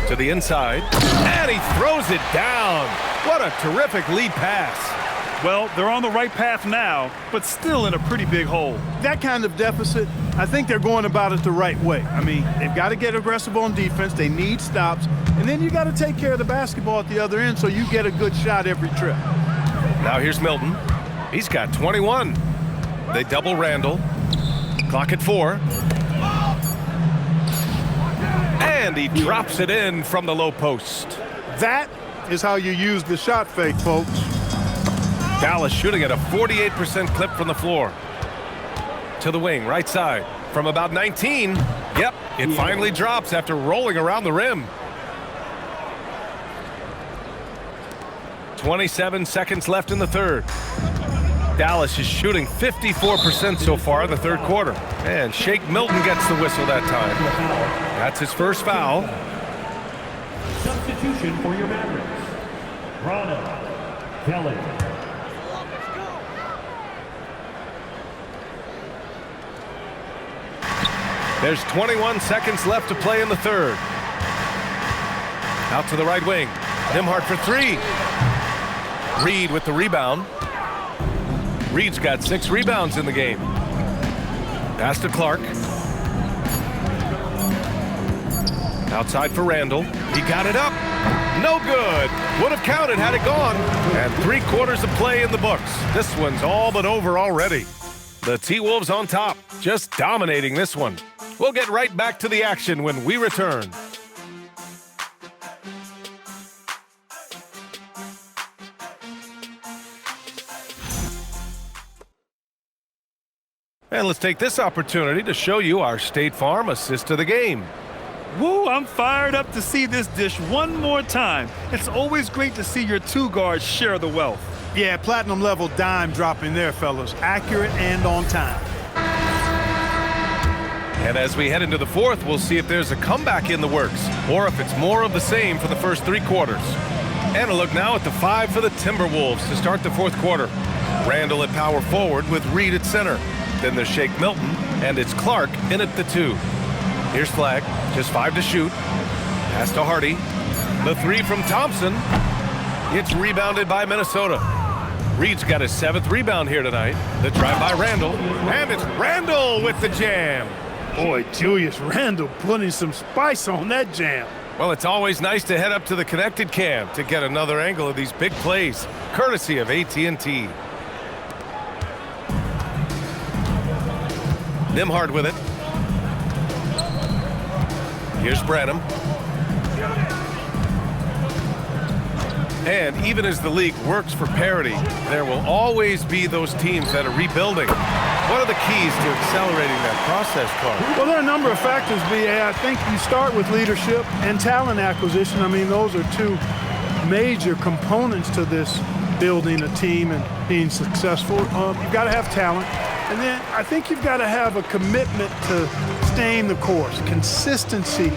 To the inside. And he throws it down. What a terrific lead pass. Well, they're on the right path now, but still in a pretty big hole. That kind of deficit, I think they're going about it the right way. I mean, they've got to get aggressive on defense. They need stops. And then you got to take care of the basketball at the other end so you get a good shot every trip. Now here's Milton. He's got 21. They double Randall. Clock at 4. And he drops it in from the low post. That is how you use the shot fake, folks. Dallas shooting at a 48% clip from the floor. To the wing, right side. From about 19. Yep, it finally drops after rolling around the rim. 27 seconds left in the third. Dallas is shooting 54% so far in the third quarter. And Shake Milton gets the whistle that time. That's his first foul. Substitution for your Mavericks. Ronald Kelly. There's 21 seconds left to play in the third. Out to the right wing. Nembhard for three. Reed with the rebound. Reed's got 6 rebounds in the game. Pass to Clark. Outside for Randall. He got it up. No good. Would have counted had it gone. And 3 quarters of play in the books. This one's all but over already. The T-Wolves on top, just dominating this one. We'll get right back to the action when we return. And let's take this opportunity to show you our State Farm assist of the game. Woo, I'm fired up to see this dish one more time. It's always great to see your 2 guards share the wealth. Yeah, platinum level dime dropping there, fellas. Accurate and on time. And as we head into the fourth, we'll see if there's a comeback in the works or if it's more of the same for the first 3 quarters. And a look now at the 5 for the Timberwolves to start the fourth quarter. Randall at power forward with Reed at center. Then there's Shake Milton, and it's Clark in at the 2. Here's Flagg, just 5 to shoot. Pass to Hardy. The 3 from Thompson. It's rebounded by Minnesota. Reed's got his 7th rebound here tonight. The drive by Randall, and it's Randall with the jam. Boy, Julius Randall putting some spice on that jam. Well, it's always nice to head up to the connected cam to get another angle of these big plays, courtesy of AT&T. Nembhard with it. Here's Branham. And even as the league works for parity, there will always be those teams that are rebuilding. What are the keys to accelerating that process, Clark? Well, there are a number of factors, B.A. I think you start with leadership and talent acquisition. I mean, those are 2 major components to this building a team and being successful. You've got to have talent. And then I think you've got to have a commitment to staying the course. Consistency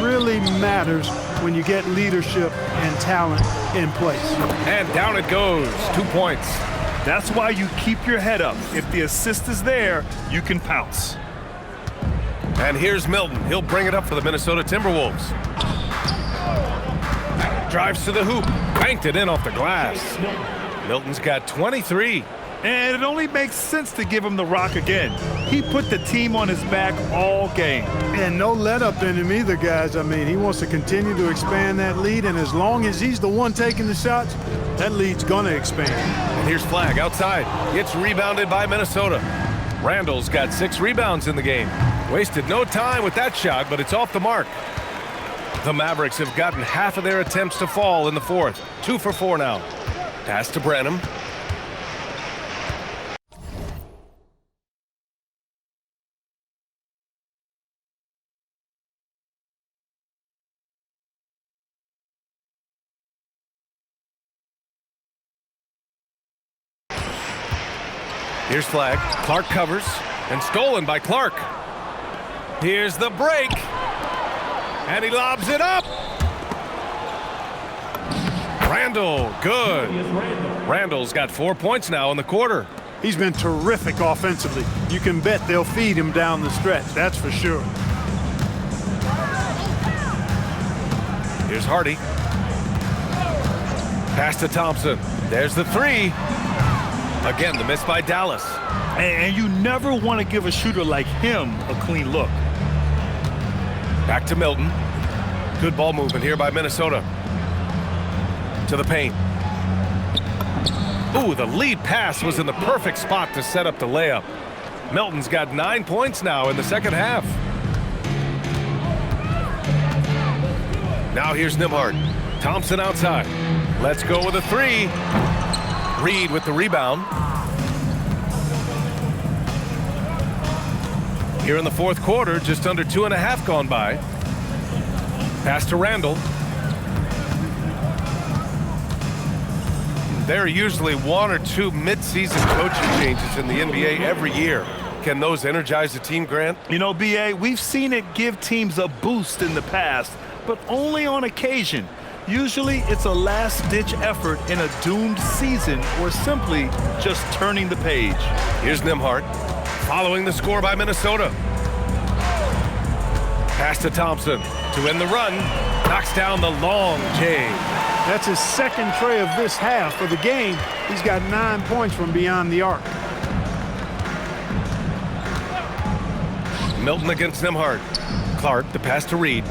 really matters when you get leadership and talent in place. And down it goes. 2 points. That's why you keep your head up. If the assist is there, you can pounce. And here's Milton. He'll bring it up for the Minnesota Timberwolves. Drives to the hoop. Banked it in off the glass. Milton's got 23. And it only makes sense to give him the rock again. He put the team on his back all game. And no let-up in him either, guys. I mean, he wants to continue to expand that lead, and as long as he's the one taking the shots, that lead's going to expand. And here's Flagg outside. It's rebounded by Minnesota. Randall's got 6 rebounds in the game. Wasted no time with that shot, but it's off the mark. The Mavericks have gotten half of their attempts to fall in the fourth. 2 for 4 now. Pass to Branham. Here's Flagg. Clark covers, and stolen by Clark. Here's the break, and he lobs it up. Randall, good. Randall's got 4 points now in the quarter. He's been terrific offensively. You can bet they'll feed him down the stretch, that's for sure. Here's Hardy. Pass to Thompson. There's the 3. Again, the miss by Dallas. And you never want to give a shooter like him a clean look. Back to Milton. Good ball movement here by Minnesota. To the paint. Ooh, the lead pass was in the perfect spot to set up the layup. Milton's got 9 points now in the second half. Now here's Nembhard. Thompson outside. Let's go with a 3. Reed with the rebound. Here in the fourth quarter, just under 2.5 gone by. Pass to Randall. There are usually one or two mid-season coaching changes in the NBA every year. Can those energize the team, Grant? You know, B.A., we've seen it give teams a boost in the past, but only on occasion. Usually it's a last-ditch effort in a doomed season or simply just turning the page. Here's Nembhard following the score by Minnesota. Pass to Thompson to end the run. Knocks down the long J. That's his second tray of this half. For the game, he's got 9 points from beyond the arc. Milton against Nembhard. Clark, the pass to Reed.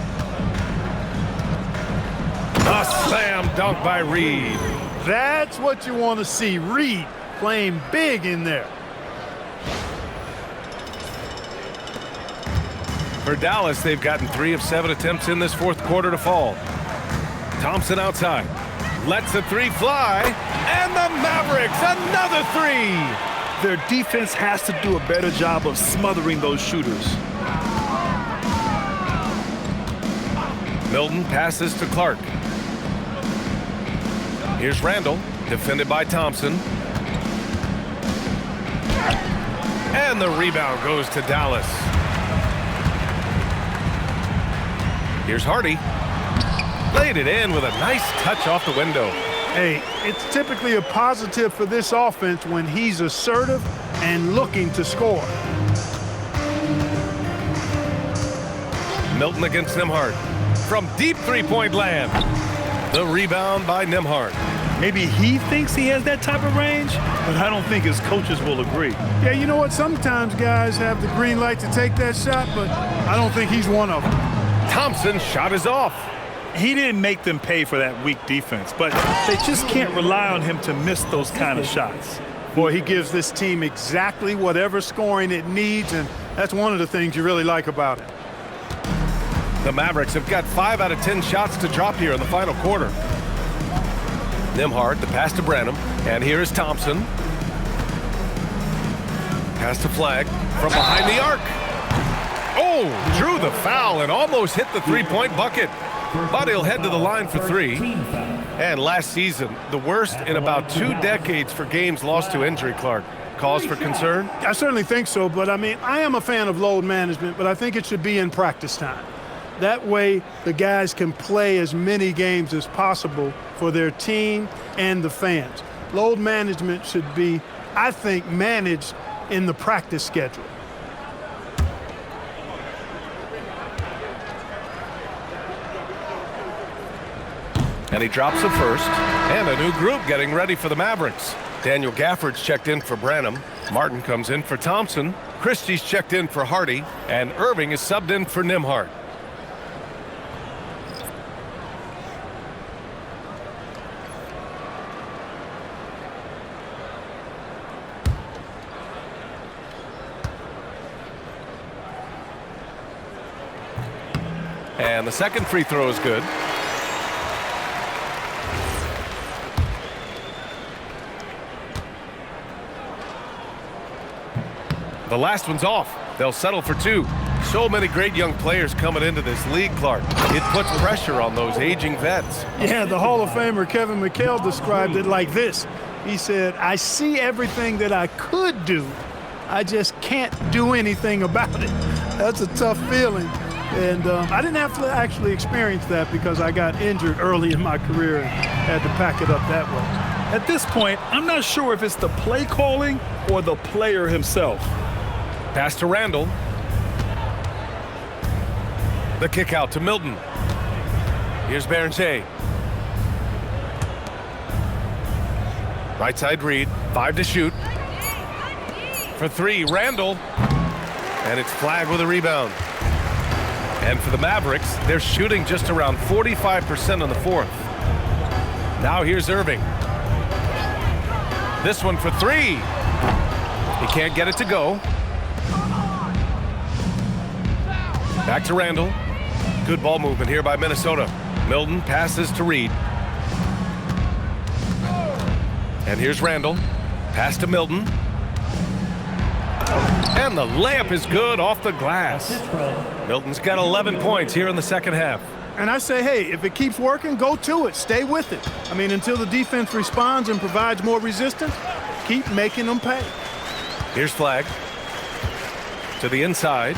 A slam dunk by Reed. That's what you want to see. Reed playing big in there. For Dallas, they've gotten 3 of 7 attempts in this fourth quarter to fall. Thompson outside. Lets the three fly. And the Mavericks, another three. Their defense has to do a better job of smothering those shooters. Milton passes to Clark. Here's Randall, defended by Thompson. And the rebound goes to Dallas. Here's Hardy. Laid it in with a nice touch off the window. Hey, it's typically a positive for this offense when he's assertive and looking to score. Milton against Nembhard. From deep three-point land. The rebound by Nembhard. Maybe he thinks he has that type of range, but I don't think his coaches will agree. Yeah, you know what? Sometimes guys have the green light to take that shot, but I don't think he's one of them. Thompson's shot is off. He didn't make them pay for that weak defense, but they just can't rely on him to miss those kind of shots. Boy, he gives this team exactly whatever scoring it needs, and that's one of the things you really like about it. The Mavericks have got 5 out of 10 shots to drop here in the final quarter. Nembhard, the pass to Branham, and here is Thompson. Pass to Flag from behind the arc. Oh, drew the foul and almost hit the three-point bucket. But he'll head to the line for 3. And last season, the worst in about 2 decades for games lost to injury, Clark. Cause for concern? I certainly think so, but I mean, I am a fan of load management, but I think it should be in practice time. That way, the guys can play as many games as possible for their team and the fans. Load management should be, I think, managed in the practice schedule. And he drops the first. And a new group getting ready for the Mavericks. Daniel Gafford's checked in for Branham. Martin comes in for Thompson. Christie's checked in for Hardy. And Irving is subbed in for Nembhard. And the second free throw is good. The last one's off. They'll settle for 2. So many great young players coming into this league, Clark. It puts pressure on those aging vets. Yeah, the Hall of Famer Kevin McHale described it like this. He said, I see everything that I could do. I just can't do anything about it. That's a tough feeling. And I didn't have to actually experience that because I got injured early in my career and had to pack it up that way. At this point, I'm not sure if it's the play calling or the player himself. Pass to Randall. The kick out to Milton. Here's Berenger. Right side Reed. 5 to shoot. For 3, Randall. And it's Flag with a rebound. And for the Mavericks, they're shooting just around 45% in the fourth. Now here's Irving. This one for 3. He can't get it to go. Back to Randall. Good ball movement here by Minnesota. Milton passes to Reed. And here's Randall. Pass to Milton. And the layup is good off the glass. Milton's got 11 points here in the second half. And I say, hey, if it keeps working, go to it. Stay with it. I mean, until the defense responds and provides more resistance, keep making them pay. Here's Flag. To the inside.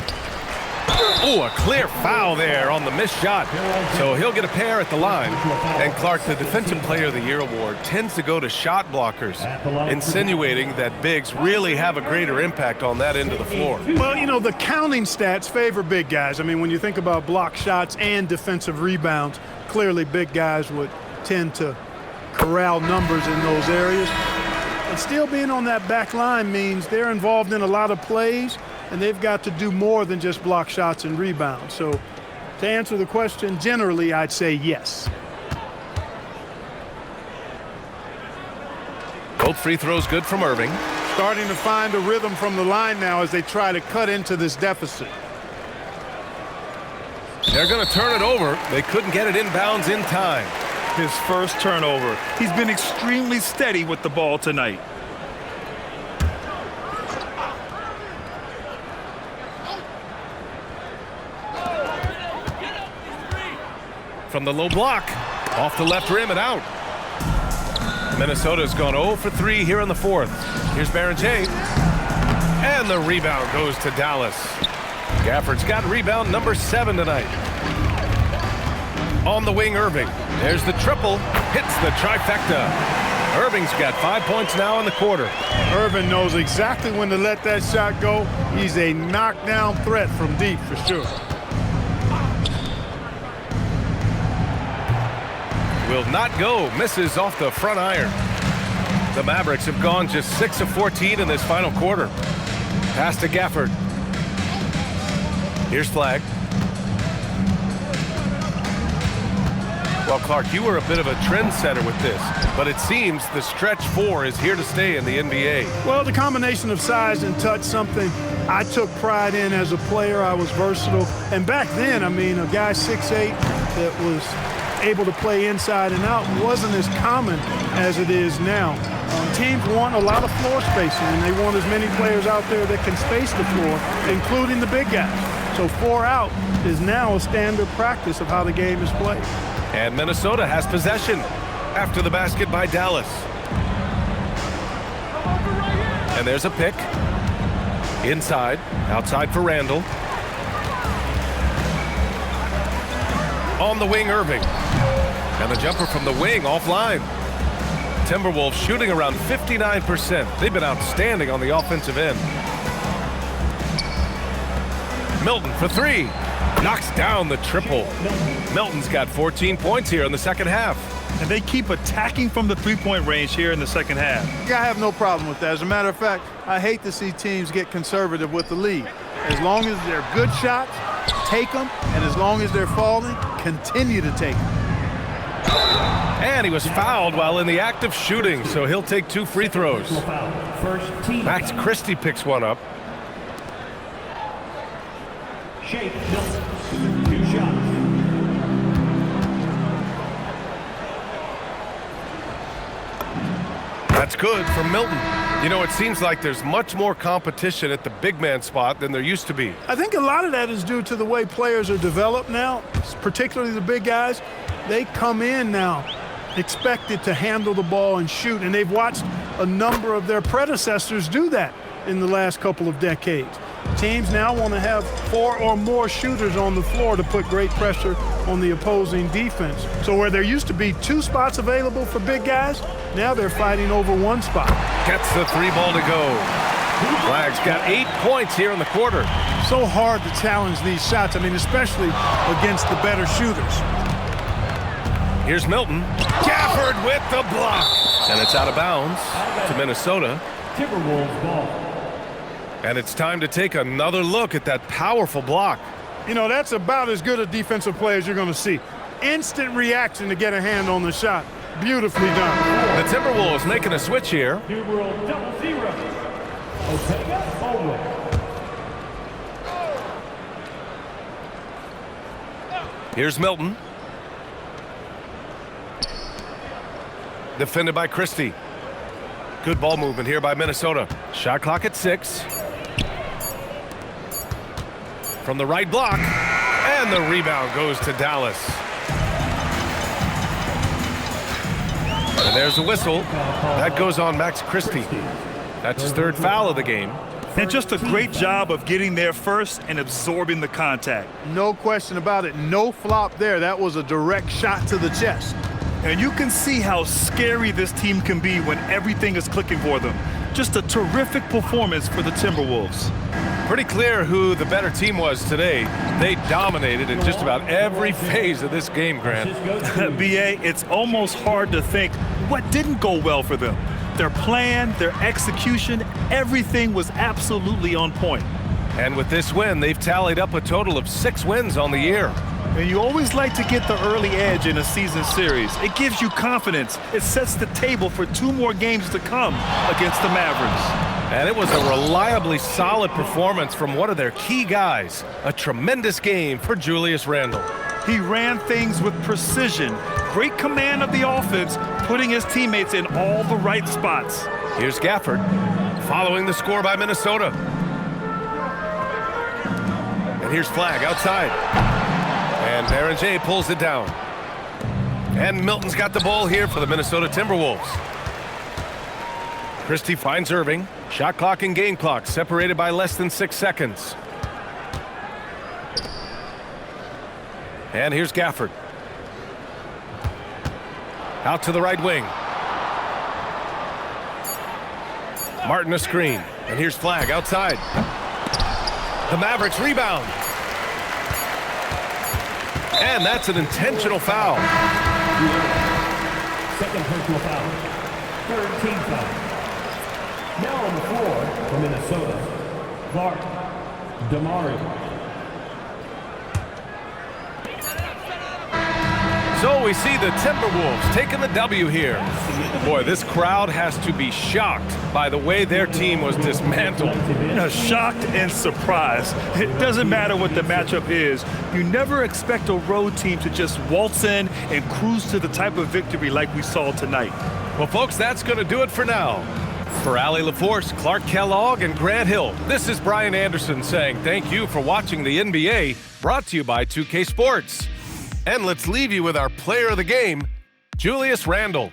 Oh, a clear foul there on the missed shot. So he'll get a pair at the line. And Clark, the Defensive Player of the Year award tends to go to shot blockers, insinuating that bigs really have a greater impact on that end of the floor. Well, you know, the counting stats favor big guys. I mean, when you think about block shots and defensive rebounds, clearly big guys would tend to corral numbers in those areas. But still being on that back line means they're involved in a lot of plays, and they've got to do more than just block shots and rebounds. So to answer the question, generally, I'd say yes. Both free throws good from Irving. Starting to find a rhythm from the line now as they try to cut into this deficit. They're going to turn it over. They couldn't get it inbounds in time. His first turnover. He's been extremely steady with the ball tonight. From the low block, off the left rim and out. Minnesota's gone 0 for 3 here in the fourth. Here's Baron J. And the rebound goes to Dallas. Gafford's got rebound number 7 tonight. On the wing, Irving. There's the triple. Hits the trifecta. Irving's got 5 points now in the quarter. Irving knows exactly when to let that shot go. He's a knockdown threat from deep for sure. Will not go. Misses off the front iron. The Mavericks have gone just 6 of 14 in this final quarter. Pass to Gafford. Here's Flag. Well, Clark, you were a bit of a trendsetter with this, but it seems the stretch 4 is here to stay in the NBA. Well, the combination of size and touch, something I took pride in as a player. I was versatile. And back then, I mean, a guy 6'8" that was able to play inside and out wasn't as common as it is now. Teams want a lot of floor spacing, and they want as many players out there that can space the floor, including the big guys. So 4 out is now a standard practice of how the game is played. And Minnesota has possession after the basket by Dallas. And there's a pick. Inside, outside for Randall. On the wing, Irving. And the jumper from the wing offline. Timberwolves shooting around 59%. They've been outstanding on the offensive end. Milton for 3. Knocks down the triple. Milton's got 14 points here in the second half. And they keep attacking from the three-point range here in the second half. I have no problem with that. As a matter of fact, I hate to see teams get conservative with the lead. As long as they're good shots, take them, and as long as they're falling, continue to take them. And he was fouled while in the act of shooting, so he'll take 2 free throws. Max Christie picks one up. Shake Milton, 2 shots. That's good for Milton. You know, it seems like there's much more competition at the big man spot than there used to be. I think a lot of that is due to the way players are developed now, particularly the big guys. They come in now expected to handle the ball and shoot, and they've watched a number of their predecessors do that in the last couple of decades. Teams now want to have 4 or more shooters on the floor to put great pressure on the opposing defense. So where there used to be 2 spots available for big guys, now they're fighting over 1 spot. Gets the 3 ball to go. Flag's got 8 points here in the quarter. So hard to challenge these shots, I mean, especially against the better shooters. Here's Milton. Gafford with the block. And it's out of bounds to Minnesota. Timberwolves ball. And it's time to take another look at that powerful block. You know, that's about as good a defensive play as you're going to see. Instant reaction to get a hand on the shot. Beautifully done. The Timberwolves making a switch here. New World 0-0. Ortega forward. Here's Milton. Defended by Christie. Good ball movement here by Minnesota. Shot clock at 6. From the right block. And And the rebound goes to Dallas. And there's the whistle. That goes on Max Christie. That's his third foul of the game. And just a great job of getting there first and absorbing the contact. No question about it. No flop there. That was a direct shot to the chest. And you can see how scary this team can be when everything is clicking for them. Just a terrific performance for the Timberwolves. Pretty clear who the better team was today. They dominated in just about every phase of this game, Grant. BA, it's almost hard to think what didn't go well for them. Their plan, their execution, everything was absolutely on point. And with this win, they've tallied up a total of 6 wins on the year. And you always like to get the early edge in a season series. It gives you confidence. It sets the table for 2 more games to come against the Mavericks. And it was a reliably solid performance from one of their key guys. A tremendous game for Julius Randle. He ran things with precision. Great command of the offense, putting his teammates in all the right spots. Here's Gafford, following the score by Minnesota. And here's Flagg outside. And Baron J pulls it down. And Milton's got the ball here for the Minnesota Timberwolves. Christie finds Irving. Shot clock and game clock separated by less than 6 seconds. And here's Gafford. Out to the right wing. Martin a screen. And here's Flagg outside. The Mavericks rebound. And that's an intentional foul. Second personal foul. Third team foul. Now on the floor for Minnesota, Clark Damari. So we see the Timberwolves taking the W here. Boy, this crowd has to be shocked by the way their team was dismantled. Shocked and surprised. It doesn't matter what the matchup is. You never expect a road team to just waltz in and cruise to the type of victory like we saw tonight. Well, folks, that's going to do it for now. For Allie LaForce, Clark Kellogg, and Grant Hill, this is Brian Anderson saying thank you for watching the NBA, brought to you by 2K Sports. And let's leave you with our player of the game, Julius Randle.